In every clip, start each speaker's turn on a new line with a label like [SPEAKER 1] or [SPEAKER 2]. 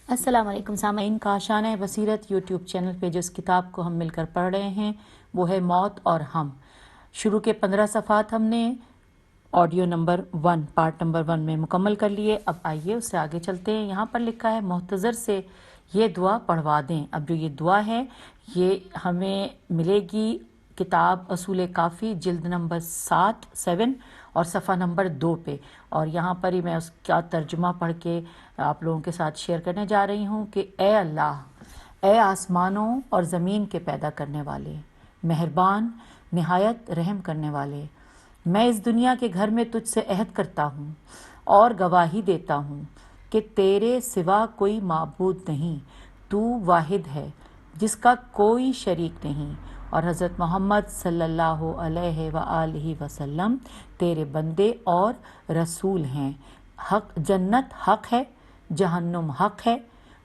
[SPEAKER 1] السلام علیکم سامعین، کاشانہ بصیرت یوٹیوب چینل پہ جو اس کتاب کو ہم مل کر پڑھ رہے ہیں وہ ہے موت اور ہم۔ شروع کے 15 صفحات ہم نے آڈیو نمبر 1 پارٹ نمبر 1 میں مکمل کر لیے۔ اب آئیے اس سے آگے چلتے ہیں۔ یہاں پر لکھا ہے محتضر سے یہ دعا پڑھوا دیں۔ اب جو یہ دعا ہے یہ ہمیں ملے گی کتاب اصول کافی جلد نمبر 7 اور صفحہ نمبر 2 پہ، اور یہاں پر ہی میں اس کا ترجمہ پڑھ کے آپ لوگوں کے ساتھ شیئر کرنے جا رہی ہوں کہ اے اللہ، اے آسمانوں اور زمین کے پیدا کرنے والے، مہربان نہایت رحم کرنے والے، میں اس دنیا کے گھر میں تجھ سے عہد کرتا ہوں اور گواہی دیتا ہوں کہ تیرے سوا کوئی معبود نہیں، تو واحد ہے جس کا کوئی شریک نہیں، اور حضرت محمد صلی اللہ علیہ وآلہ وسلم تیرے بندے اور رسول ہیں۔ حق جنت حق ہے، جہنم حق ہے،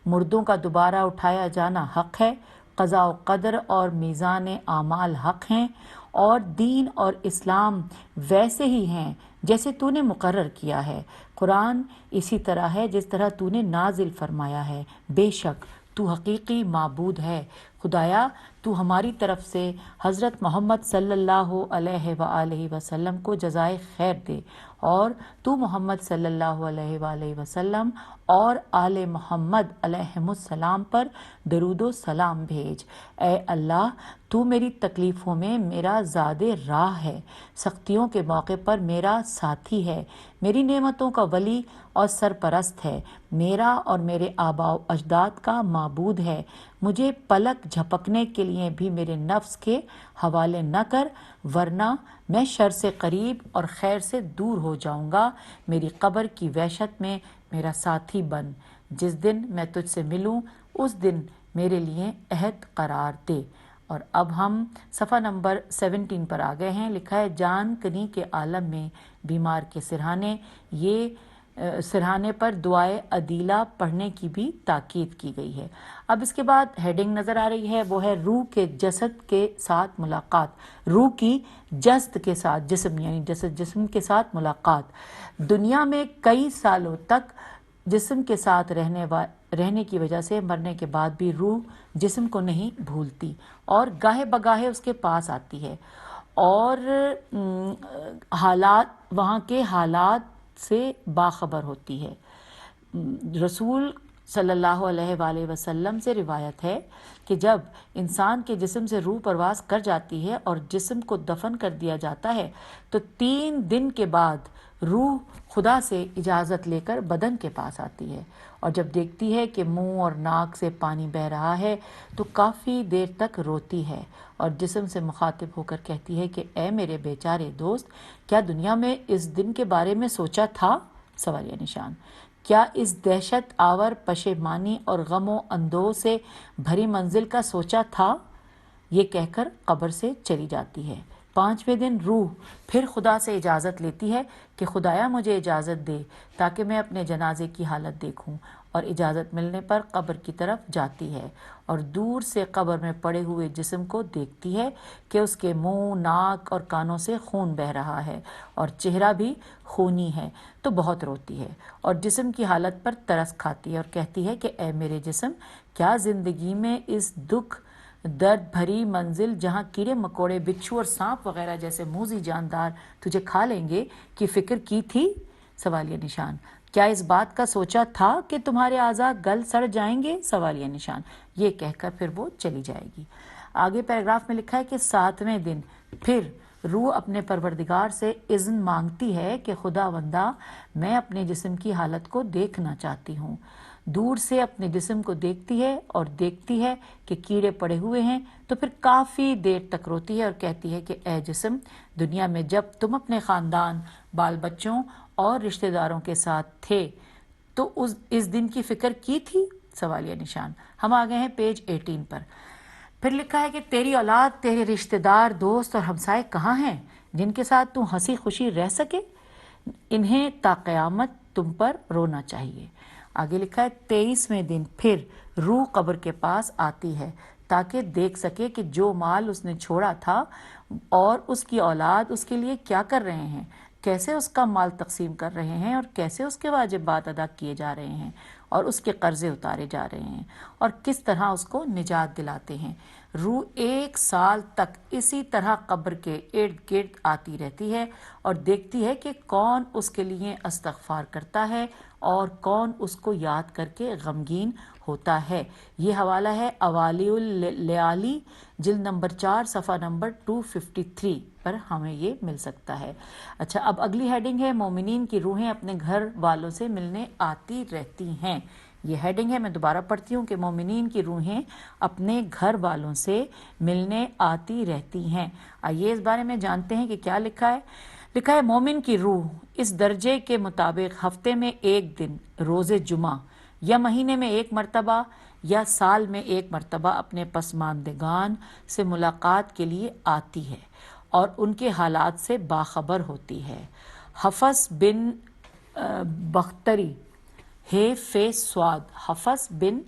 [SPEAKER 1] مردوں کا دوبارہ اٹھایا جانا حق ہے، قضاء و قدر اور میزان اعمال حق ہیں، اور دین اور اسلام ویسے ہی ہیں جیسے تو نے مقرر کیا ہے۔ قرآن اسی طرح ہے جس طرح تو نے نازل فرمایا ہے۔ بے شک تو حقیقی معبود ہے۔ خدایا تو ہماری طرف سے حضرت محمد صلی اللہ علیہ وآلہ وسلم کو جزائے خیر دے، اور تو محمد صلی اللہ علیہ وآلہ وسلم اور آل محمد علیہم السلام پر درود و سلام بھیج۔ اے اللہ تو میری تکلیفوں میں میرا زاد راہ ہے، سختیوں کے موقع پر میرا ساتھی ہے، میری نعمتوں کا ولی اور سرپرست ہے، میرا اور میرے آباء و اجداد کا معبود ہے۔ مجھے پلک جھپکنے کے لیے بھی میرے نفس کے حوالے نہ کر، ورنہ میں شر سے قریب اور خیر سے دور ہو جاؤں گا۔ میری قبر کی وحشت میں میرا ساتھی بن، جس دن میں تجھ سے ملوں اس دن میرے لیے عہد قرار دے۔ اور اب ہم صفحہ نمبر 17 پر آ گئے ہیں۔ لکھا ہے جان کنی کے عالم میں بیمار کے سرہانے، یہ سرہانے پر دعائے عدیلہ پڑھنے کی بھی تاکید کی گئی ہے۔ اب اس کے بعد ہیڈنگ نظر آ رہی ہے، وہ ہے روح کے جسد کے ساتھ ملاقات۔ روح کی جسد کے ساتھ، جسم یعنی جسم کے ساتھ ملاقات۔ دنیا میں کئی سالوں تک جسم کے ساتھ رہنے کی وجہ سے مرنے کے بعد بھی روح جسم کو نہیں بھولتی اور گاہے بگاہے اس کے پاس آتی ہے، اور وہاں کے حالات سے باخبر ہوتی ہے۔ رسول صلی اللہ علیہ وآلہ وسلم سے روایت ہے کہ جب انسان کے جسم سے روح پرواز کر جاتی ہے اور جسم کو دفن کر دیا جاتا ہے تو 3 دن کے بعد روح خدا سے اجازت لے کر بدن کے پاس آتی ہے، اور جب دیکھتی ہے کہ منہ اور ناک سے پانی بہہ رہا ہے تو کافی دیر تک روتی ہے اور جسم سے مخاطب ہو کر کہتی ہے کہ اے میرے بیچارے دوست، کیا دنیا میں اس دن کے بارے میں سوچا تھا؟ سوالیہ نشان۔ کیا اس دہشت آور پشیمانی اور غم و اندوہ سے بھری منزل کا سوچا تھا؟ یہ کہہ کر قبر سے چلی جاتی ہے۔ 5ویں دن روح پھر خدا سے اجازت لیتی ہے کہ خدایا مجھے اجازت دے تاکہ میں اپنے جنازے کی حالت دیکھوں، اور اجازت ملنے پر قبر کی طرف جاتی ہے اور دور سے قبر میں پڑے ہوئے جسم کو دیکھتی ہے کہ اس کے منہ، ناک اور کانوں سے خون بہہ رہا ہے اور چہرہ بھی خونی ہے، تو بہت روتی ہے اور جسم کی حالت پر ترس کھاتی ہے اور کہتی ہے کہ اے میرے جسم، کیا زندگی میں اس دکھ درد بھری منزل جہاں کیڑے مکوڑے، بچھو اور سانپ وغیرہ جیسے موذی جاندار تجھے کھا لیں گے کی فکر کی تھی؟ سوالیہ نشان۔ کیا اس بات کا سوچا تھا کہ تمہارے اعضاء گل سڑ جائیں گے؟ سوالیہ نشان۔ یہ کہہ کر پھر وہ چلی جائے گی۔ آگے پیراگراف میں لکھا ہے کہ 7ویں دن پھر روح اپنے پروردگار سے اذن مانگتی ہے کہ خدا بندہ، میں اپنے جسم کی حالت کو دیکھنا چاہتی ہوں۔ دور سے اپنے جسم کو دیکھتی ہے اور دیکھتی ہے کہ کیڑے پڑے ہوئے ہیں، تو پھر کافی دیر تک روتی ہے اور کہتی ہے کہ اے جسم، دنیا میں جب تم اپنے خاندان، بال بچوں اور رشتہ داروں کے ساتھ تھے تو اس دن کی فکر کی تھی؟ سوالیہ نشان۔ ہم آ گئے ہیں پیج 18 پر۔ پھر لکھا ہے کہ تیری اولاد، تیرے رشتہ دار، دوست اور ہمسائے کہاں ہیں جن کے ساتھ تو ہنسی خوشی رہ سکے؟ انہیں تا قیامت تم پر رونا چاہیے۔ آگے لکھا ہے 23ویں دن پھر روح قبر کے پاس آتی ہے تاکہ دیکھ سکے کہ جو مال اس نے چھوڑا تھا اور اس کی اولاد اس کے لیے کیا کر رہے ہیں، کیسے اس کا مال تقسیم کر رہے ہیں اور کیسے اس کے واجبات ادا کیے جا رہے ہیں، اور اس کے قرضے اتارے جا رہے ہیں اور کس طرح اس کو نجات دلاتے ہیں۔ روح 1 سال تک اسی طرح قبر کے ارد گرد آتی رہتی ہے اور دیکھتی ہے کہ کون اس کے لیے استغفار کرتا ہے اور کون اس کو یاد کر کے غمگین ہوتا ہے۔ یہ حوالہ ہے اوالی اللیالی جلد نمبر 4 صفحہ نمبر 253 پر ہمیں یہ مل سکتا ہے۔ اچھا، اب اگلی ہیڈنگ ہے مومنین کی روحیں اپنے گھر والوں سے ملنے آتی رہتی ہیں۔ یہ ہیڈنگ ہے، میں دوبارہ پڑھتی ہوں کہ مومنین کی روحیں اپنے گھر والوں سے ملنے آتی رہتی ہیں۔ آئیے اس بارے میں جانتے ہیں کہ کیا لکھا ہے۔ لکھا ہے مومن کی روح اس درجے کے مطابق ہفتے میں 1 دن روز جمعہ یا مہینے میں 1 مرتبہ یا سال میں 1 مرتبہ اپنے پسماندگان سے ملاقات کے لیے آتی ہے اور ان کے حالات سے باخبر ہوتی ہے۔ حفص بن بختری حفص بن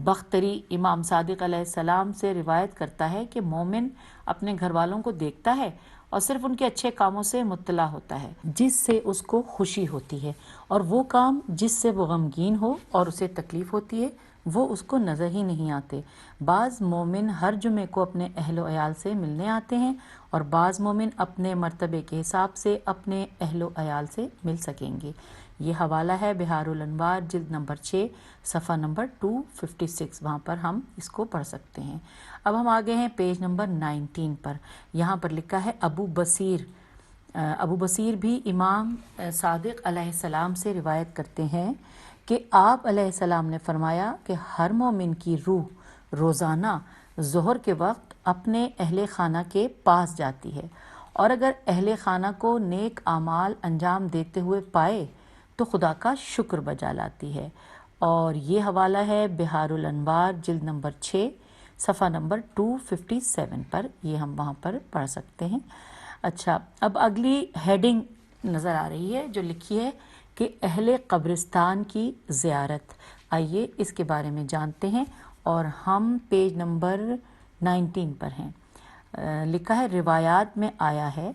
[SPEAKER 1] بختری امام صادق علیہ السلام سے روایت کرتا ہے کہ مومن اپنے گھر والوں کو دیکھتا ہے اور صرف ان کے اچھے کاموں سے مطلع ہوتا ہے جس سے اس کو خوشی ہوتی ہے، اور وہ کام جس سے وہ غمگین ہو اور اسے تکلیف ہوتی ہے وہ اس کو نظر ہی نہیں آتے۔ بعض مومن ہر جمعے کو اپنے اہل و عیال سے ملنے آتے ہیں اور بعض مومن اپنے مرتبے کے حساب سے اپنے اہل و عیال سے مل سکیں گے۔ یہ حوالہ ہے بہار الانوار جلد نمبر 6 صفحہ نمبر 256، وہاں پر ہم اس کو پڑھ سکتے ہیں۔ اب ہم آگے ہیں پیج نمبر 19 پر۔ یہاں پر لکھا ہے ابو بصیر بھی امام صادق علیہ السلام سے روایت کرتے ہیں کہ آپ علیہ السلام نے فرمایا کہ ہر مومن کی روح روزانہ ظہر کے وقت اپنے اہل خانہ کے پاس جاتی ہے، اور اگر اہل خانہ کو نیک اعمال انجام دیتے ہوئے پائے تو خدا کا شکر بجا لاتی ہے۔ اور یہ حوالہ ہے بہار الانوار جلد نمبر 6 صفحہ نمبر 257 پر، یہ ہم وہاں پر پڑھ سکتے ہیں۔ اچھا، اب اگلی ہیڈنگ نظر آ رہی ہے جو لکھی ہے کہ اہل قبرستان کی زیارت۔ آئیے اس کے بارے میں جانتے ہیں، اور ہم پیج نمبر 19 پر ہیں۔ لکھا ہے روایات میں آیا ہے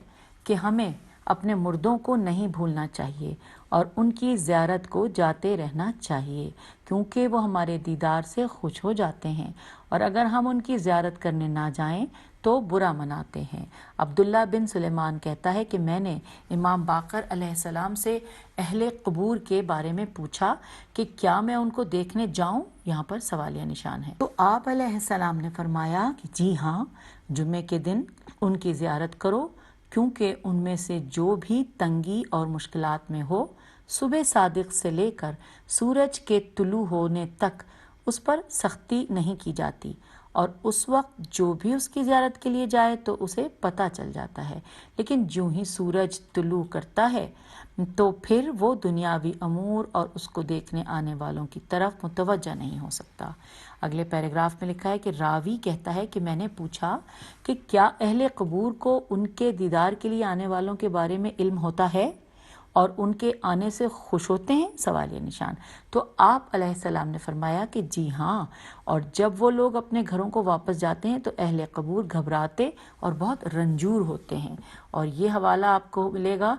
[SPEAKER 1] کہ ہمیں اپنے مردوں کو نہیں بھولنا چاہیے اور ان کی زیارت کو جاتے رہنا چاہیے، کیونکہ وہ ہمارے دیدار سے خوش ہو جاتے ہیں، اور اگر ہم ان کی زیارت کرنے نہ جائیں تو برا مناتے ہیں۔ عبداللہ بن سلیمان کہتا ہے کہ میں نے امام باقر علیہ السلام سے اہل قبور کے بارے میں پوچھا کہ کیا میں ان کو دیکھنے جاؤں؟ یہاں پر سوالیہ نشان ہے۔ تو آپ علیہ السلام نے فرمایا کہ جی ہاں، جمعے کے دن ان کی زیارت کرو، کیونکہ ان میں سے جو بھی تنگی اور مشکلات میں ہو، صبح صادق سے لے کر سورج کے طلوع ہونے تک اس پر سختی نہیں کی جاتی، اور اس وقت جو بھی اس کی زیارت کے لیے جائے تو اسے پتہ چل جاتا ہے، لیکن جو ہی سورج طلوع کرتا ہے تو پھر وہ دنیاوی امور اور اس کو دیکھنے آنے والوں کی طرف متوجہ نہیں ہو سکتا۔ اگلے پیراگراف میں لکھا ہے کہ راوی کہتا ہے کہ میں نے پوچھا کہ کیا اہل قبور کو ان کے دیدار کے لیے آنے والوں کے بارے میں علم ہوتا ہے اور ان کے آنے سے خوش ہوتے ہیں؟ سوالیہ نشان۔ تو آپ علیہ السلام نے فرمایا کہ جی ہاں، اور جب وہ لوگ اپنے گھروں کو واپس جاتے ہیں تو اہل قبور گھبراتے اور بہت رنجور ہوتے ہیں۔ اور یہ حوالہ آپ کو ملے گا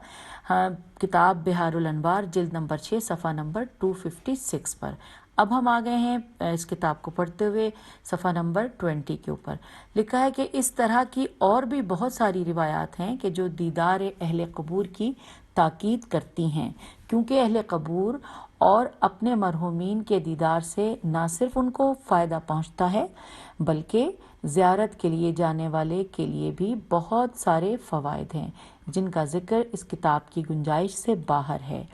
[SPEAKER 1] کتاب بہار الانوار جلد نمبر 6 صفحہ نمبر 256 پر۔ اب ہم آ گئے ہیں اس کتاب کو پڑھتے ہوئے صفحہ نمبر 20 کے اوپر۔ لکھا ہے کہ اس طرح کی اور بھی بہت ساری روایات ہیں کہ جو دیدار اہل قبور کی تاکید کرتی ہیں، کیونکہ اہل قبور اور اپنے مرحومین کے دیدار سے نہ صرف ان کو فائدہ پہنچتا ہے بلکہ زیارت کے لیے جانے والے کے لیے بھی بہت سارے فوائد ہیں جن کا ذکر اس کتاب کی گنجائش سے باہر ہے۔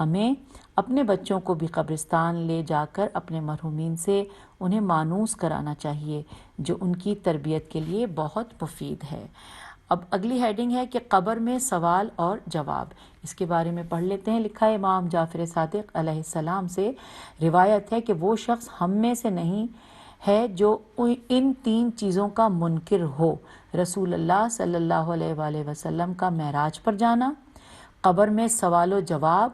[SPEAKER 1] ہمیں اپنے بچوں کو بھی قبرستان لے جا کر اپنے مرحومین سے انہیں مانوس کرانا چاہیے، جو ان کی تربیت کے لیے بہت مفید ہے۔ اب اگلی ہیڈنگ ہے کہ قبر میں سوال اور جواب، اس کے بارے میں پڑھ لیتے ہیں۔ لکھا ہے امام جعفر صادق علیہ السلام سے روایت ہے کہ وہ شخص ہم میں سے نہیں ہے جو ان 3 چیزوں کا منکر ہو: رسول اللہ صلی اللہ علیہ وآلہ وسلم کا معراج پر جانا، قبر میں سوال و جواب،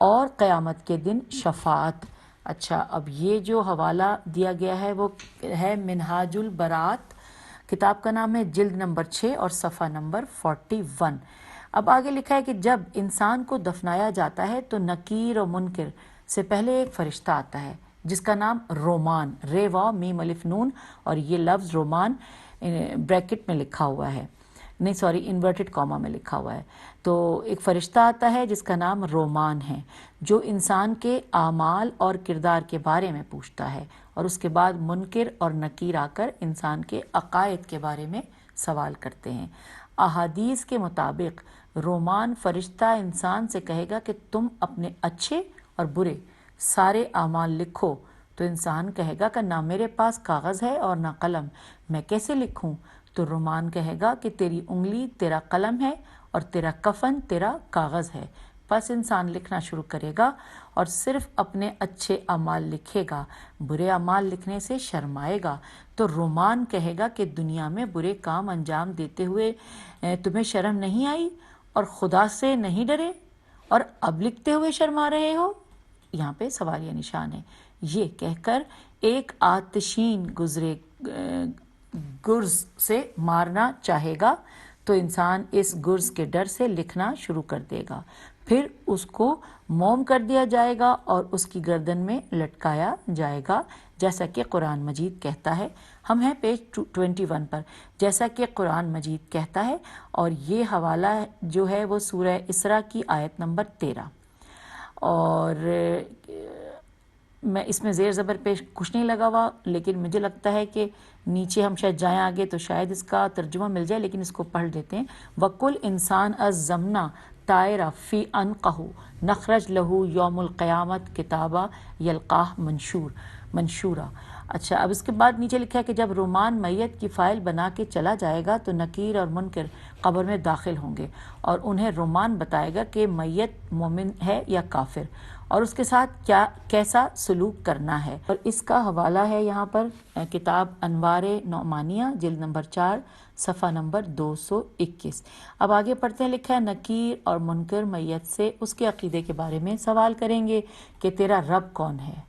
[SPEAKER 1] اور قیامت کے دن شفاعت۔ اچھا، اب یہ جو حوالہ دیا گیا ہے وہ ہے منہاج البراۃ، کتاب کا نام ہے، جلد نمبر 6 اور صفحہ نمبر 41۔ اب آگے لکھا ہے کہ جب انسان کو دفنایا جاتا ہے تو نکیر و منکر سے پہلے ایک فرشتہ آتا ہے جس کا نام رومان، رے وا میم الف نون، اور یہ لفظ رومان بریکٹ میں لکھا ہوا ہے، نہیں سوری انورٹڈ کاما میں لکھا ہوا ہے۔ تو ایک فرشتہ آتا ہے جس کا نام رومان ہے، جو انسان کے اعمال اور کردار کے بارے میں پوچھتا ہے، اور اس کے بعد منکر اور نکیر آ کر انسان کے عقائد کے بارے میں سوال کرتے ہیں۔ احادیث کے مطابق رومان فرشتہ انسان سے کہے گا کہ تم اپنے اچھے اور برے سارے اعمال لکھو، تو انسان کہے گا کہ نہ میرے پاس کاغذ ہے اور نہ قلم، میں کیسے لکھوں؟ تو رومان کہے گا کہ تیری انگلی تیرا قلم ہے اور تیرا کفن تیرا کاغذ ہے۔ پس انسان لکھنا شروع کرے گا اور صرف اپنے اچھے اعمال لکھے گا، برے اعمال لکھنے سے شرمائے گا۔ تو رومان کہے گا کہ دنیا میں برے کام انجام دیتے ہوئے تمہیں شرم نہیں آئی اور خدا سے نہیں ڈرے، اور اب لکھتے ہوئے شرما رہے ہو؟ یہاں پہ سوالیہ نشان ہے۔ یہ کہہ کر ایک آتشین گزرے گرز سے مارنا چاہے گا، تو انسان اس گرز کے ڈر سے لکھنا شروع کر دے گا، پھر اس کو موم کر دیا جائے گا اور اس کی گردن میں لٹکایا جائے گا، جیسا کہ قرآن مجید کہتا ہے۔ ہم ہیں پیج 21 پر، جیسا کہ قرآن مجید کہتا ہے، اور یہ حوالہ جو ہے وہ سورہ اسراء کی آیت نمبر 13۔ اور میں اس میں زیر زبر پیش کچھ نہیں لگا ہوا، لیکن مجھے لگتا ہے کہ نیچے ہم شاید جائیں آگے تو شاید اس کا ترجمہ مل جائے، لیکن اس کو پڑھ دیتے ہیں۔ وَكُلْ إِنسَانَ الزَّمْنَا طَائِرَ فِي عُنُقِهِ نَخْرَجْ لَهُ يَوْمَ الْقِيَامَةِ كِتَابًا يَلْقَاهُ منشورا۔ اچھا، اب اس کے بعد نیچے لکھا ہے کہ جب رومان میت کی فائل بنا کے چلا جائے گا تو نکیر اور منکر قبر میں داخل ہوں گے، اور انہیں رومان بتائے گا کہ میت مومن ہے یا کافر، اور اس کے ساتھ کیسا سلوک کرنا ہے۔ اور اس کا حوالہ ہے یہاں پر کتاب انوار نعمانیہ جلد نمبر 4 صفحہ نمبر 221۔ اب آگے پڑھتے ہیں، لکھا ہے نکیر اور منکر میت سے اس کے عقیدے کے بارے میں سوال کریں گے کہ تیرا رب کون ہے،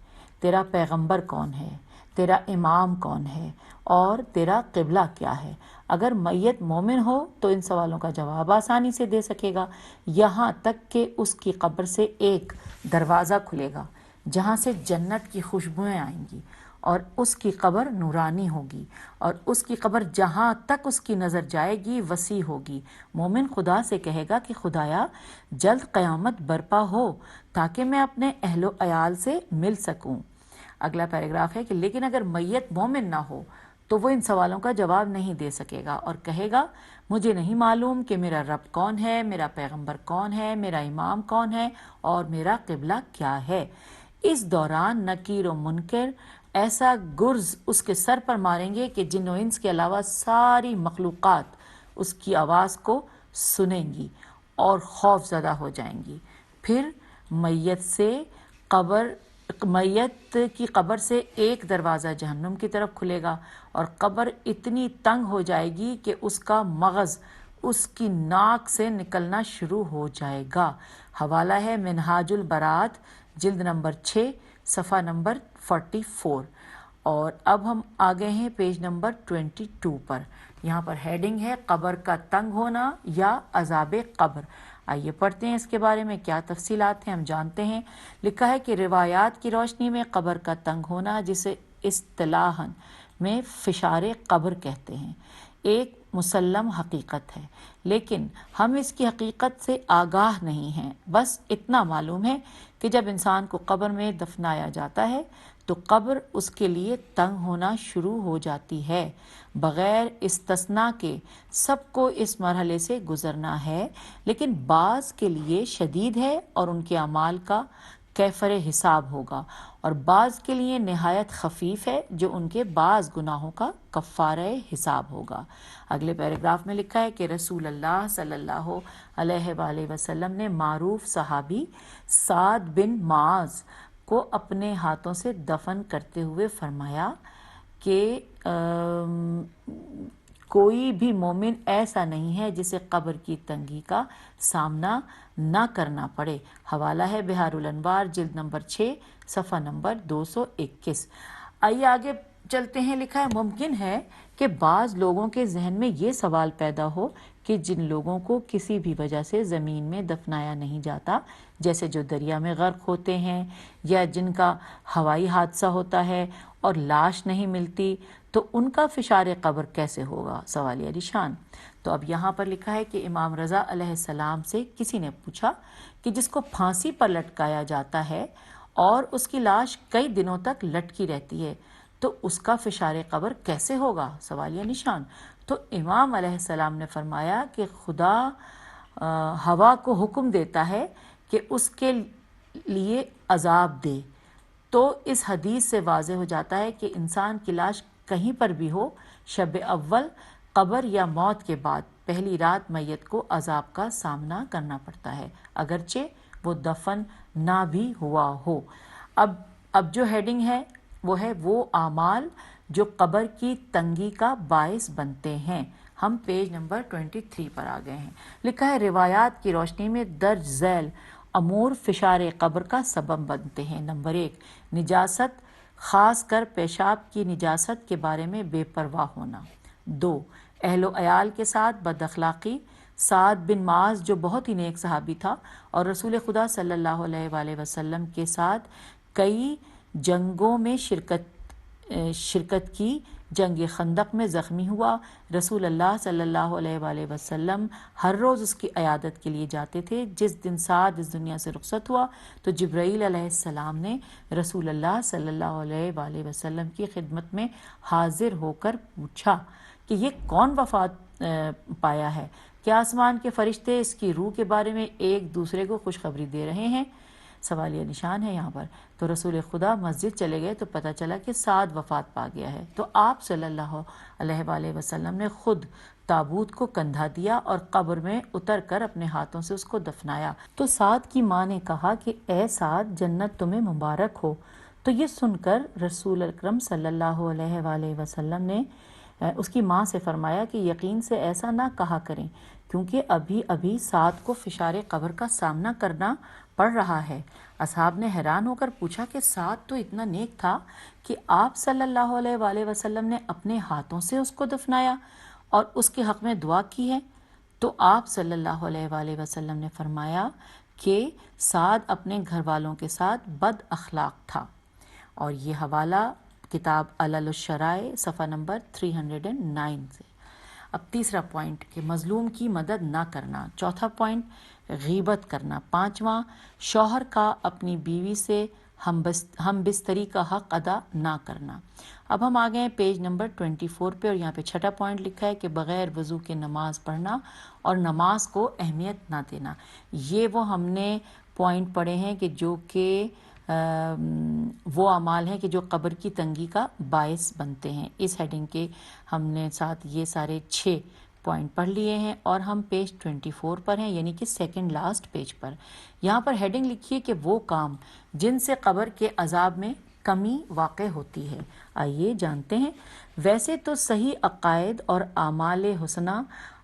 [SPEAKER 1] تیرا پیغمبر کون ہے، تیرا امام کون ہے، اور تیرا قبلہ کیا ہے۔ اگر میت مومن ہو تو ان سوالوں کا جواب آسانی سے دے سکے گا، یہاں تک کہ اس کی قبر سے ایک دروازہ کھلے گا جہاں سے جنت کی خوشبوئیں آئیں گی، اور اس کی قبر نورانی ہوگی، اور اس کی قبر جہاں تک اس کی نظر جائے گی وسیع ہوگی۔ مومن خدا سے کہے گا کہ خدایا جلد قیامت برپا ہو تاکہ میں اپنے اہل و عیال سے مل سکوں۔ اگلا پیراگراف ہے کہ لیکن اگر میت مومن نہ ہو تو وہ ان سوالوں کا جواب نہیں دے سکے گا، اور کہے گا مجھے نہیں معلوم کہ میرا رب کون ہے، میرا پیغمبر کون ہے، میرا امام کون ہے، اور میرا قبلہ کیا ہے۔ اس دوران نکیر و منکر ایسا گرز اس کے سر پر ماریں گے کہ جن و انس کے علاوہ ساری مخلوقات اس کی آواز کو سنیں گی اور خوف زدہ ہو جائیں گی۔ پھر میت کی قبر سے ایک دروازہ جہنم کی طرف کھلے گا، اور قبر اتنی تنگ ہو جائے گی کہ اس کا مغز اس کی ناک سے نکلنا شروع ہو جائے گا۔ حوالہ ہے منہاج البراءت جلد نمبر 6 صفحہ نمبر 44۔ اور اب ہم آگے ہیں پیج نمبر 22 پر، یہاں پر ہیڈنگ ہے قبر کا تنگ ہونا یا عذاب قبر۔ آئیے پڑھتے ہیں اس کے بارے میں کیا تفصیلات ہیں، ہم جانتے ہیں۔ لکھا ہے کہ روایات کی روشنی میں قبر کا تنگ ہونا، جسے اصطلاحاً میں فشار قبر کہتے ہیں، ایک مسلم حقیقت ہے، لیکن ہم اس کی حقیقت سے آگاہ نہیں ہیں۔ بس اتنا معلوم ہے کہ جب انسان کو قبر میں دفنایا جاتا ہے تو قبر اس کے لیے تنگ ہونا شروع ہو جاتی ہے۔ بغیر استثناء کے سب کو اس مرحلے سے گزرنا ہے، لیکن بعض کے لیے شدید ہے اور ان کے اعمال کا کیفر حساب ہوگا، اور بعض کے لیے نہایت خفیف ہے جو ان کے بعض گناہوں کا کفارہ حساب ہوگا۔ اگلے پیراگراف میں لکھا ہے کہ رسول اللہ صلی اللہ علیہ وآلہ وسلم نے معروف صحابی سعد بن معاذ کو اپنے ہاتھوں سے دفن کرتے ہوئے فرمایا کہ کوئی بھی مومن ایسا نہیں ہے جسے قبر کی تنگی کا سامنا نہ کرنا پڑے۔ حوالہ ہے بحار الانوار جلد نمبر 6 صفحہ نمبر 221۔ آئیے آگے چلتے ہیں، لکھا ہے ممکن ہے کہ بعض لوگوں کے ذہن میں یہ سوال پیدا ہو کہ جن لوگوں کو کسی بھی وجہ سے زمین میں دفنایا نہیں جاتا، جیسے جو دریا میں غرق ہوتے ہیں یا جن کا ہوائی حادثہ ہوتا ہے اور لاش نہیں ملتی، تو ان کا فشار قبر کیسے ہوگا؟ سوالیہ نشان۔ تو اب یہاں پر لکھا ہے کہ امام رضا علیہ السلام سے کسی نے پوچھا کہ جس کو پھانسی پر لٹکایا جاتا ہے اور اس کی لاش کئی دنوں تک لٹکی رہتی ہے، تو اس کا فشار قبر کیسے ہوگا؟ سوالیہ نشان۔ تو امام علیہ السلام نے فرمایا کہ خدا ہوا کو حکم دیتا ہے کہ اس کے لیے عذاب دے۔ تو اس حدیث سے واضح ہو جاتا ہے کہ انسان کی لاش کہیں پر بھی ہو، شب اول، قبر یا موت کے بعد پہلی رات میت کو عذاب کا سامنا کرنا پڑتا ہے، اگرچہ وہ دفن نہ بھی ہوا ہو۔ اب جو ہیڈنگ ہے وہ ہے وہ اعمال جو قبر کی تنگی کا باعث بنتے ہیں۔ ہم پیج نمبر 23 پر آ گئے ہیں۔ لکھا ہے روایات کی روشنی میں درج ذیل امور فشار قبر کا سبب بنتے ہیں۔ نمبر 1، نجاست، خاص کر پیشاب کی نجاست کے بارے میں بے پرواہ ہونا۔ 2، اہل و عیال کے ساتھ بد اخلاقی۔ سعد بن معاذ جو بہت ہی نیک صحابی تھا اور رسول خدا صلی اللہ علیہ وآلہ وسلم کے ساتھ کئی جنگوں میں شرکت کی، جنگ خندق میں زخمی ہوا، رسول اللہ صلی اللہ علیہ وآلہ وسلم ہر روز اس کی عیادت کے لیے جاتے تھے۔ جس دن سعد اس دنیا سے رخصت ہوا تو جبرائیل علیہ السلام نے رسول اللہ صلی اللہ علیہ وآلہ وسلم کی خدمت میں حاضر ہو کر پوچھا کہ یہ کون وفات پایا ہے؟ کیا آسمان کے فرشتے اس کی روح کے بارے میں ایک دوسرے کو خوشخبری دے رہے ہیں؟ سوالیہ نشان ہے یہاں پر۔ تو رسول خدا مسجد چلے گئے تو پتہ چلا کہ سعد وفات پا گیا ہے، تو آپ صلی اللہ علیہ وآلہ وسلم نے خود تابوت کو کندھا دیا اور قبر میں اتر کر اپنے ہاتھوں سے اس کو دفنایا۔ تو سعد کی ماں نے کہا کہ اے سعد، جنت تمہیں مبارک ہو۔ تو یہ سن کر رسول اکرم صلی اللہ علیہ وآلہ وسلم نے اس کی ماں سے فرمایا کہ یقین سے ایسا نہ کہا کریں، کیونکہ ابھی ابھی سعد کو فشار قبر کا سامنا کرنا پڑ رہا ہے۔ اصحاب نے حیران ہو کر پوچھا کہ سعد تو اتنا نیک تھا کہ آپ صلی اللہ علیہ وآلہ وسلم نے اپنے ہاتھوں سے اس کو دفنایا اور اس کے حق میں دعا کی ہے؟ تو آپ صلی اللہ علیہ وآلہ وسلم نے فرمایا کہ سعد اپنے گھر والوں کے ساتھ بد اخلاق تھا۔ اور یہ حوالہ کتاب علل الشرائع صفحہ نمبر 309 سے۔ اب تیسرا پوائنٹ کہ مظلوم کی مدد نہ کرنا۔ چوتھا پوائنٹ غیبت کرنا۔ پانچواں، شوہر کا اپنی بیوی سے ہم بستری کا حق ادا نہ کرنا۔ اب ہم آ گئے ہیں پیج نمبر 24 پہ، اور یہاں پہ چھٹا پوائنٹ لکھا ہے کہ بغیر وضو کے نماز پڑھنا اور نماز کو اہمیت نہ دینا۔ یہ وہ ہم نے پوائنٹ پڑھے ہیں کہ جو کہ وہ اعمال ہیں کہ جو قبر کی تنگی کا باعث بنتے ہیں۔ اس ہیڈنگ کے ہم نے ساتھ یہ سارے 6 پوائنٹ پڑھ لیے ہیں اور ہم پیج 24 پر ہیں، یعنی کہ سیکنڈ لاسٹ پیج پر۔ یہاں پر ہیڈنگ لکھی ہے کہ وہ کام جن سے قبر کے عذاب میں کمی واقع ہوتی ہے۔ آئیے جانتے ہیں۔ ویسے تو صحیح عقائد اور اعمال حسنہ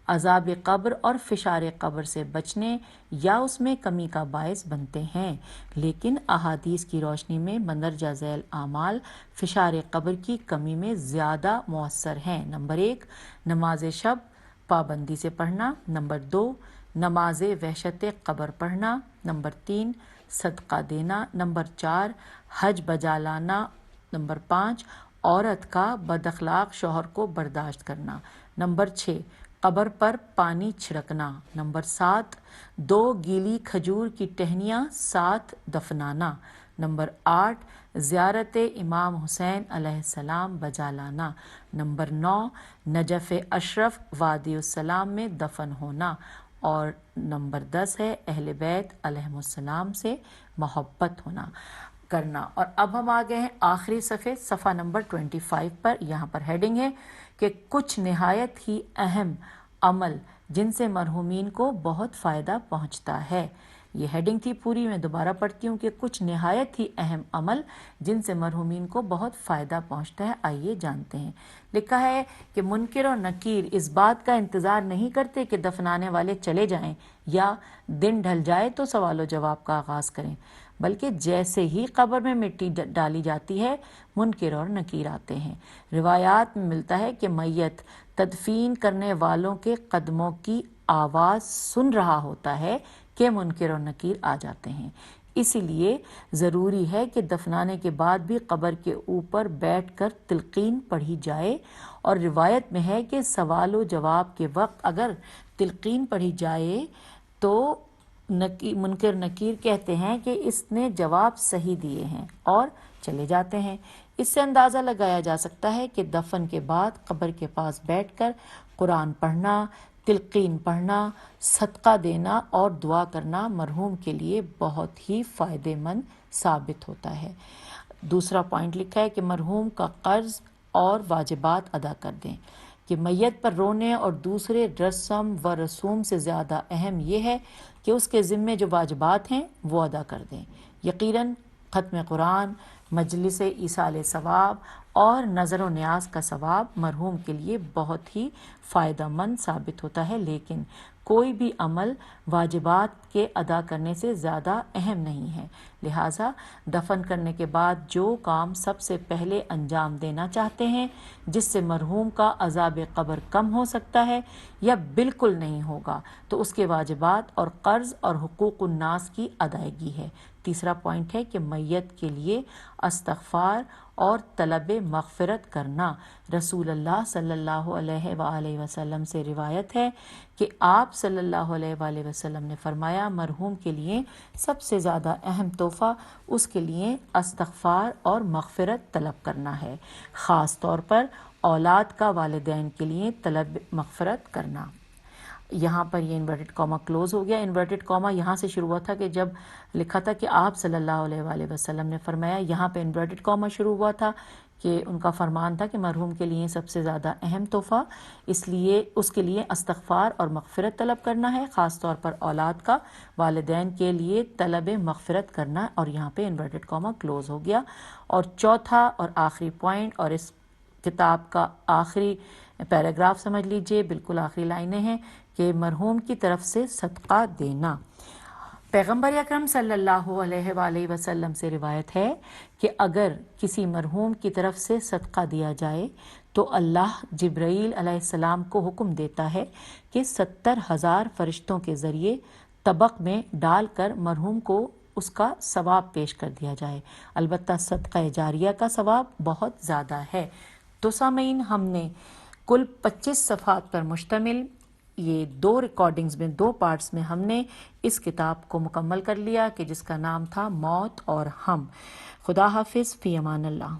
[SPEAKER 1] عذاب قبر اور فشار قبر سے بچنے یا اس میں کمی کا باعث بنتے ہیں، لیکن احادیث کی روشنی میں مندرجہ ذیل اعمال فشار قبر کی کمی میں زیادہ مؤثر ہیں۔ نمبر 1، نماز شب پابندی سے پڑھنا۔ نمبر 2، نماز وحشت قبر پڑھنا۔ نمبر 3، صدقہ دینا۔ نمبر 4، حج بجا لانا۔ نمبر 5، عورت کا بد اخلاق شوہر کو برداشت کرنا۔ نمبر 6، قبر پر پانی چھڑکنا۔ نمبر 7، 2 گیلی کھجور کی ٹہنیاں ساتھ دفنانا۔ نمبر 8، زیارت امام حسین علیہ السلام بجا لانا۔ نمبر 9، نجف اشرف وادی السلام میں دفن ہونا۔ اور نمبر 10 ہے اہل بیت علیہ السلام سے محبت کرنا۔ اور اب ہم آ گئے ہیں آخری صفحہ نمبر 25 پر۔ یہاں پر ہیڈنگ ہے کہ کچھ نہایت ہی اہم عمل جن سے مرحومین کو بہت فائدہ پہنچتا ہے۔ یہ ہیڈنگ تھی پوری، میں دوبارہ پڑھتی ہوں کہ کچھ نہایت ہی اہم عمل جن سے مرحومین کو بہت فائدہ پہنچتا ہے۔ آئیے جانتے ہیں۔ لکھا ہے کہ منکر اور نکیر اس بات کا انتظار نہیں کرتے کہ دفنانے والے چلے جائیں یا دن ڈھل جائے تو سوال و جواب کا آغاز کریں، بلکہ جیسے ہی قبر میں مٹی ڈالی جاتی ہے منکر اور نکیر آتے ہیں۔ روایات میں ملتا ہے کہ میت تدفین کرنے والوں کے قدموں کی آواز سن رہا ہوتا ہے کہ منکر اور نکیر آ جاتے ہیں۔ اسی لیے ضروری ہے کہ دفنانے کے بعد بھی قبر کے اوپر بیٹھ کر تلقین پڑھی جائے، اور روایت میں ہے کہ سوال و جواب کے وقت اگر تلقین پڑھی جائے تو منکر نکیر کہتے ہیں کہ اس نے جواب صحیح دیے ہیں اور چلے جاتے ہیں۔ اس سے اندازہ لگایا جا سکتا ہے کہ دفن کے بعد قبر کے پاس بیٹھ کر قرآن پڑھنا، تلقین پڑھنا، صدقہ دینا اور دعا کرنا مرحوم کے لیے بہت ہی فائدہ مند ثابت ہوتا ہے۔ دوسرا پوائنٹ لکھا ہے کہ مرحوم کا قرض اور واجبات ادا کر دیں، کہ میت پر رونے اور دوسرے رسم و رسوم سے زیادہ اہم یہ ہے کہ اس کے ذمے جو واجبات ہیں وہ ادا کر دیں۔ یقیناً ختم قرآن، مجلس ایصال ثواب اور نظر و نیاز کا ثواب مرحوم کے لیے بہت ہی فائدہ مند ثابت ہوتا ہے، لیکن کوئی بھی عمل واجبات کے ادا کرنے سے زیادہ اہم نہیں ہے۔ لہٰذا دفن کرنے کے بعد جو کام سب سے پہلے انجام دینا چاہتے ہیں، جس سے مرحوم کا عذاب قبر کم ہو سکتا ہے یا بالکل نہیں ہوگا، تو اس کے واجبات اور قرض اور حقوق الناس کی ادائیگی ہے۔ تیسرا پوائنٹ ہے کہ میت کے لیے استغفار اور طلب مغفرت کرنا۔ رسول اللہ صلی اللہ علیہ وآلہ وسلم سے روایت ہے کہ آپ صلی اللہ علیہ وآلہ وسلم نے فرمایا، مرحوم کے لیے سب سے زیادہ اہم تحفہ اس کے لیے استغفار اور مغفرت طلب کرنا ہے، خاص طور پر اولاد کا والدین کے لیے طلب مغفرت کرنا۔ یہاں پر یہ انورٹڈ کاما کلوز ہو گیا۔ انورٹڈ کاما یہاں سے شروع ہوا تھا کہ جب لکھا تھا کہ آپ صلی اللہ علیہ وآلہ وسلم نے فرمایا، یہاں پہ انورٹڈ کاما شروع ہوا تھا کہ ان کا فرمان تھا کہ مرحوم کے لیے سب سے زیادہ اہم تحفہ اس لیے اس کے لیے استغفار اور مغفرت طلب کرنا ہے، خاص طور پر اولاد کا والدین کے لیے طلب مغفرت کرنا، اور یہاں پہ انورٹڈ کاما کلوز ہو گیا۔ اور چوتھا اور آخری پوائنٹ، اور اس کتاب کا آخری پیراگراف سمجھ لیجئے، بالکل آخری لائنیں ہیں، کہ مرحوم کی طرف سے صدقہ دینا۔ پیغمبر اکرم صلی اللہ علیہ وآلہ وسلم سے روایت ہے کہ اگر کسی مرحوم کی طرف سے صدقہ دیا جائے تو اللہ جبرائیل علیہ السلام کو حکم دیتا ہے کہ 70,000 فرشتوں کے ذریعے طبق میں ڈال کر مرحوم کو اس کا ثواب پیش کر دیا جائے۔ البتہ صدقہ جاریہ کا ثواب بہت زیادہ ہے۔ تو سامعین، ہم نے کل 25 صفحات پر مشتمل یہ 2 ریکارڈنگز میں 2 پارٹس میں ہم نے اس کتاب کو مکمل کر لیا، کہ جس کا نام تھا موت اور ہم۔ خدا حافظ، فی امان اللہ۔